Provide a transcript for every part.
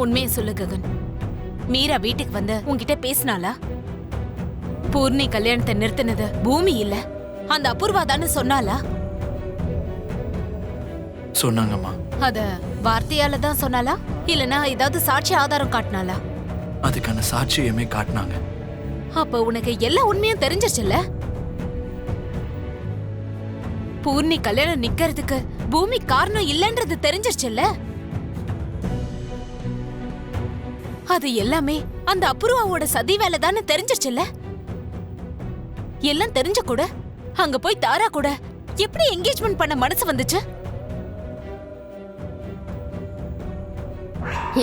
உண்மையை சொல்லு ககன். மீரா வீட்டுக்கு வந்து உன்கிட்ட பேசினாளா? பூர்ணி கல்யாணத்தை நிறுத்தினது பூமி இல்ல, அந்த அபூர்வாதான்னு சொன்னாளா? சொன்னாங்கம்மா. அத வார்த்தையால தான் சொன்னாளா, இல்லனா ஏதாவது சாட்சி ஆதாரம் காட்டினாளா? அதுக்கான சாட்சியமே காட்டினாங்க. அப்ப உனக்கு எல்லா உண்மையும் தெரிஞ்சிச்சுல்ல? பூர்ணி கல்யாணம் நிக்கிறதுக்கு பூமி காரணம் இல்லன்றது தெரிஞ்சிருச்சுல்ல? அது எல்லாமே அந்த அபூர்வாவோட சதி வேலை தானே தெரிஞ்சிருச்சுல்ல? எல்லாம் தெரிஞ்ச கூட அங்க போய் தாரா கூட எப்படி என்கேஜ்மெண்ட் பண்ண மனசு வந்துச்சு?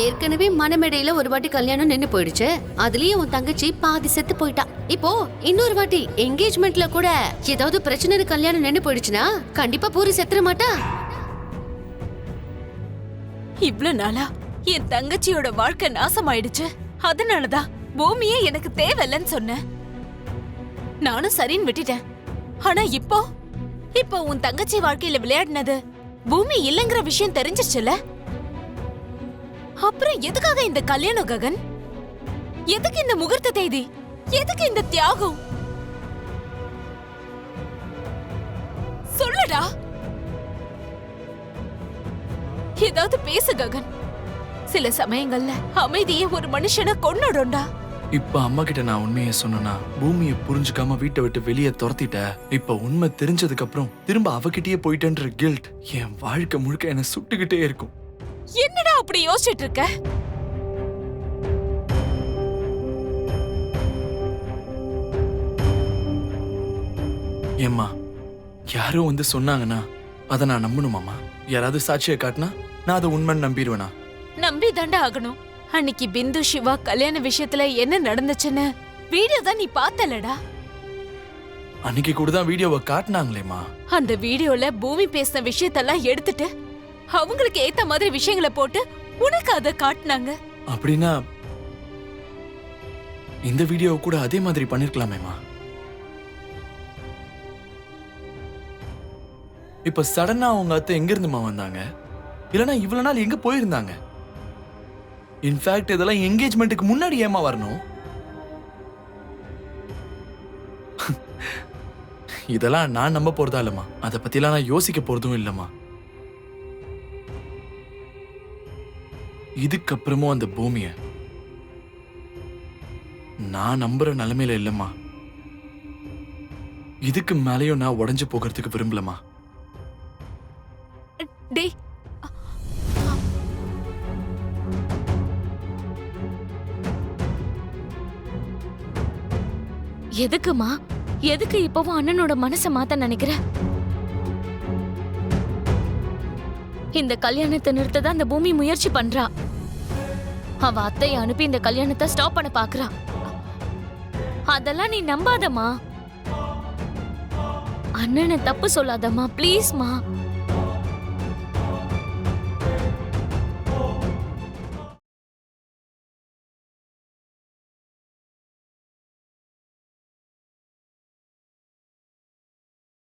ஏற்கனவே மனமேடையில ஒரு வாட்டி கல்யாணம் நின்னு போயிடுச்சு. அதுலயே உன் தங்கச்சி பாதி செத்து போயிட்டா. இப்போ இன்னொரு வாட்டி என்கேஜ்மெண்ட்ல கூட ஏதாவது பிரச்சனை கல்யாணம் நின்னு போயிடுச்சுன்னா கண்டிப்பா பூரி செத்துற மாட்டா. இவ்ளோ நாளா என் தங்கச்சியோட வாழ்க்கை நாசமாயிடுச்சு. அதனாலதான் பூமியே எனக்கு தேவையில்லைன்னு சொன்னேன். நானும் சரின்னு விட்டுட்டேன். ஆனா இப்போ உன் தங்கச்சி வாழ்க்கையில விளையாடினது பூமி இல்லங்கிற விஷயம் தெரிஞ்சிருச்சுல? அப்புறம் எதுக்காக இந்த கல்யாணம் ககன்? எதுக்கு இந்த முகூர்த்த தேதி? எதுக்கு இந்த தியாகம்? சொல்லுடா, ஏதாவது பேசு ககன். சில சமயங்கள்ல அமைதியே ஒரு மனுஷனை கொன்னுடும்டா. இப்ப அம்மா கிட்ட நான் உண்மையை சொன்னா பூமியை புரிஞ்சுக்காம வீட்டை விட்டு வெளியே துரத்திட்ட. இப்ப உண்மை தெரிஞ்சதுக்கு அப்புறம் திரும்ப அவகிட்டயே போயிட்டேன்ற கில்ட் என் வாழ்க்கை முழுக்க என்ன சுட்டுக்கிட்டே இருக்கும். என்னடா அப்படி யோசிச்சுட்டு இருக்க? ஏம்மா, யாரோ வந்து சொன்னாங்கன்னா அதை நான் நம்பணுமாமா? யாராவது சாட்சியை காட்டினா நான் அதை உண்மைன்னு நம்பிடுவேனா? நம்பி தாண்டா ஆகணும். அன்னைக்கு பிந்து சிவா கல்யாண விஷயத்துல என்ன நடந்துச்சுன்னு வீடியோ தான் நீ பார்த்தலடா. அன்னைக்கு கூட தான் வீடியோவை காட்டினாங்களேம்மா. அந்த வீடியோல பூமி பேசின விஷயத்தெல்லாம் எடுத்துட்டு அவங்களுக்கு ஏத்த மாதிரி விஷயங்களை போட்டு உனக்கு அதை காட்டினாங்க. அப்படின்னா இந்த வீடியோ கூட அதே மாதிரி பண்ணிருக்கலாமேமா? இப்ப சடனா அவங்க அத்தை எங்க இருந்துமா வந்தாங்க? இல்லனா இவ்வளவு நாள் எங்க போயிருந்தாங்க? இன்ஃபேக்ட் இதெல்லாம் என்கேஜ்மெண்ட்டுக்கு முன்னாடி ஏமா வரணும்? இதெல்லாம் நான் நம்ப போறதா இல்லம்மா. அதை பத்திலாம் நான் யோசிக்க போறதும் இல்லம்மா. இதுக்கப்புறமும் அந்த பூமிய நான் நம்புற நிலைமையில இல்லம்மா. இதுக்கு மேலேயும் நான் உடைஞ்சு போகிறதுக்கு விரும்பலமா. டேய், எதுக்குமா? எதுக்கு இப்பவும் அண்ணனோட மனசை மாத்த நினைக்கிற? இந்த கல்யாணத்தை நிறுத்த அந்த பூமி முயற்சி பண்றா. அவ அத்தையை அனுப்பி இந்த கல்யாணத்தை ஸ்டாப் பண்ண பாக்குறா. அதெல்லாம் நீ நம்பாதம்மா. அண்ணனை தப்பு சொல்லாதம்மா, ப்ளீஸ்மா.